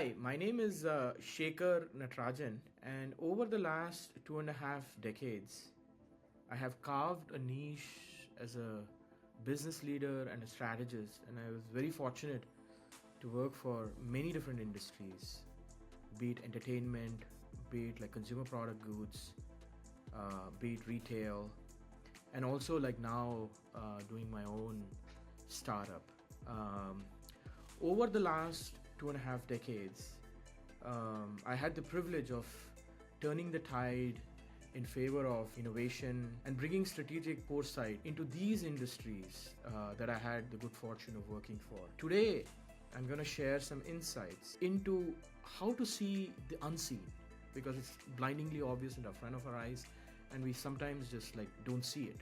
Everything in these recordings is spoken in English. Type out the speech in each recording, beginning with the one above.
Hi, my name is Shekar Natarajan, and over the last 2.5 decades, I have carved a niche as a business leader and a strategist, and I was very fortunate to work for many different industries, be it entertainment, be it like consumer product goods, be it retail, and also like now doing my own startup. Um, Over the last 2.5 decades, I had the privilege of turning the tide in favor of innovation and bringing strategic foresight into these industries that I had the good fortune of working for. Today, I'm going to share some insights into how to see the unseen, because it's blindingly obvious in the front of our eyes and we sometimes just like don't see it.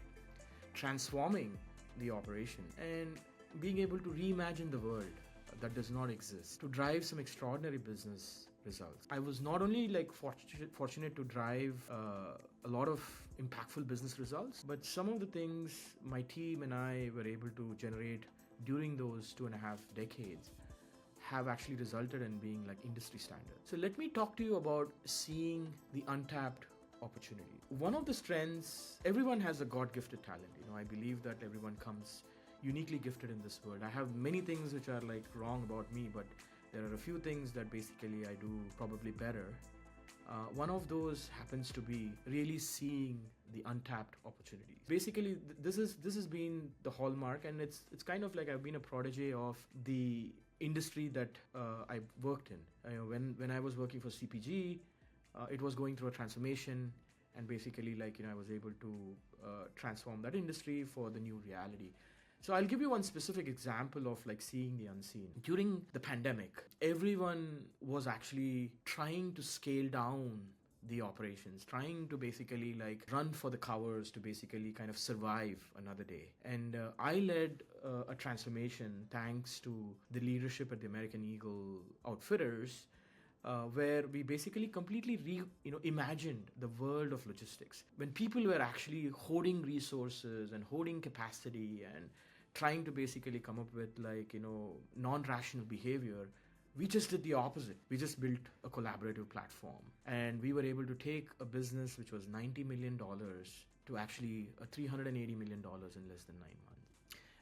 Transforming the operation and being able to reimagine the world that does not exist to drive some extraordinary business results. I was not only like fortunate to drive a lot of impactful business results, but some of the things my team and I were able to generate during those 2.5 decades have actually resulted in being like industry standard. So let me talk to you about seeing the untapped opportunity. One of the strengths, everyone has a God-gifted talent. I believe that everyone comes uniquely gifted in this world. I have many things which are like wrong about me, but there are a few things that basically I do probably better. One of those happens to be really seeing the untapped opportunities. Basically, this has been the hallmark, and it's kind of like I've been a protege of the industry that I worked in. When I was working for CPG, it was going through a transformation, and basically like I was able to transform that industry for the new reality. So I'll give you one specific example of like seeing the unseen. During the pandemic, everyone was actually trying to scale down the operations, trying to basically like run for the covers to basically kind of survive another day. And I led a transformation thanks to the leadership at the American Eagle Outfitters, where we basically completely imagined the world of logistics. When people were actually hoarding resources and hoarding capacity and trying to basically come up with like non-rational behavior, we just did the opposite. We just built a collaborative platform, and we were able to take a business which was $90 million to actually $380 million in less than 9 months.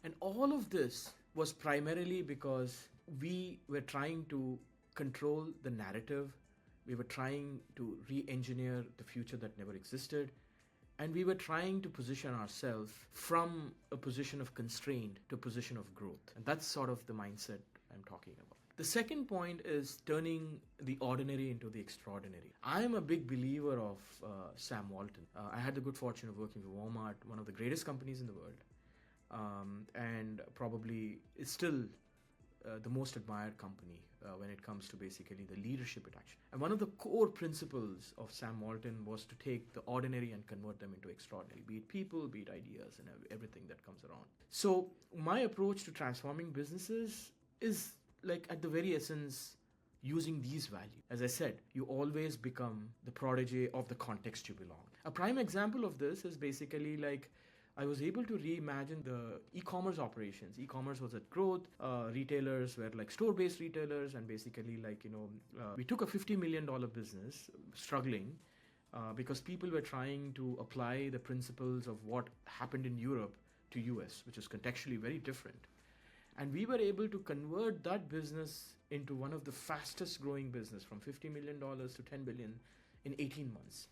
And all of this was primarily because we were trying to control the narrative. We were trying to re-engineer the future that never existed. And we were trying to position ourselves from a position of constraint to a position of growth. And that's sort of the mindset I'm talking about. The second point is turning the ordinary into the extraordinary. I am a big believer of Sam Walton. I had the good fortune of working for Walmart, one of the greatest companies in the world, and probably is still the most admired company when it comes to basically the leadership it actually. And one of the core principles of Sam Walton was to take the ordinary and convert them into extraordinary, be it people, be it ideas, and everything that comes around. So my approach to transforming businesses is like at the very essence using these values. As I said, you always become the protege of the context you belong. A prime example of this is basically like I was able to reimagine the e-commerce operations. E-commerce was at growth. Retailers were like store-based retailers, and basically like we took a $50 million business struggling because people were trying to apply the principles of what happened in Europe to US, which is contextually very different. And we were able to convert that business into one of the fastest growing business, from $50 million to $10 billion in 18 months.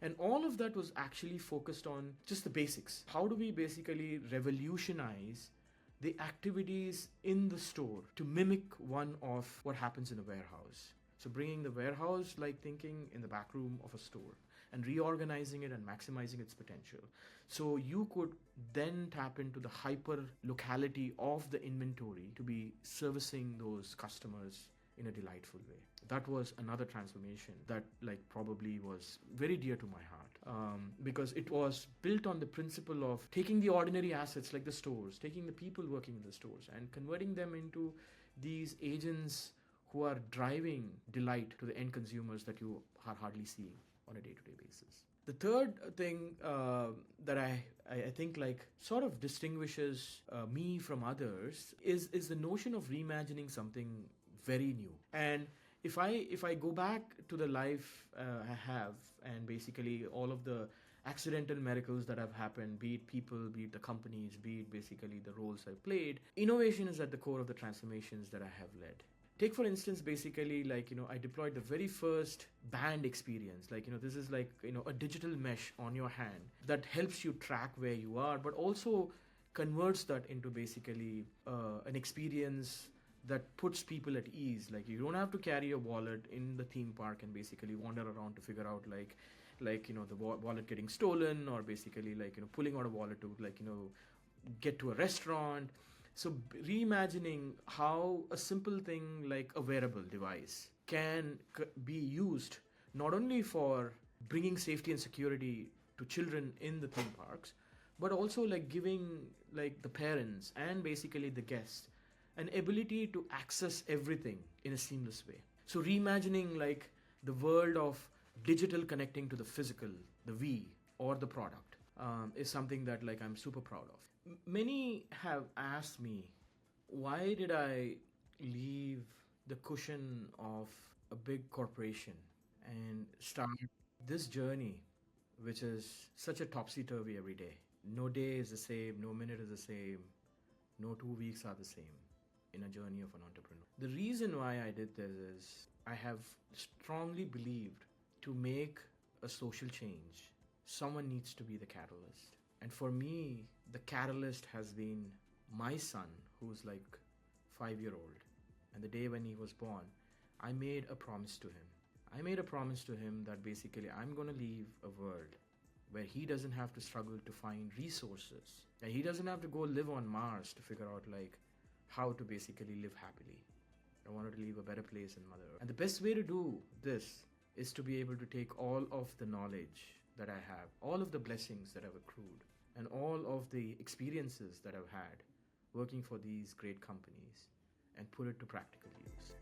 And all of that was actually focused on just the basics. How do we basically revolutionize the activities in the store to mimic one of what happens in a warehouse? So bringing the warehouse like thinking in the back room of a store and reorganizing it and maximizing its potential. So you could then tap into the hyper locality of the inventory to be servicing those customers in a delightful way. That was another transformation that like probably was very dear to my heart, because it was built on the principle of taking the ordinary assets like the stores, taking the people working in the stores and converting them into these agents who are driving delight to the end consumers that you are hardly seeing on a day-to-day basis. The third thing that I think like sort of distinguishes me from others is the notion of reimagining something very new. And if I go back to the life I have, and basically all of the accidental miracles that have happened, be it people, be it the companies, be it basically the roles I've played, innovation is at the core of the transformations that I have led. Take for instance, basically, like, I deployed the very first band experience. Like, this is like, a digital mesh on your hand that helps you track where you are, but also converts that into basically an experience that puts people at ease. Like, you don't have to carry a wallet in the theme park and basically wander around to figure out the wallet getting stolen, or basically like pulling out a wallet to get to a restaurant. So reimagining how a simple thing like a wearable device can be used not only for bringing safety and security to children in the theme parks, but also like giving like the parents and basically the guests an ability to access everything in a seamless way. So reimagining like the world of digital connecting to the physical, the we or the product, is something that like I'm super proud of. Many have asked me, why did I leave the cushion of a big corporation and start this journey, which is such a topsy turvy every day? No day is the same, no minute is the same, no 2 weeks are the same in a journey of an entrepreneur. The reason why I did this is I have strongly believed to make a social change, someone needs to be the catalyst. And for me, the catalyst has been my son, who's like 5 year old. And the day when he was born, I made a promise to him. I made a promise to him that basically I'm going to leave a world where he doesn't have to struggle to find resources. And he doesn't have to go live on Mars to figure out like how to basically live happily. I wanted to leave a better place in Mother Earth. And the best way to do this is to be able to take all of the knowledge that I have, all of the blessings that I've accrued, and all of the experiences that I've had working for these great companies, and put it to practical use.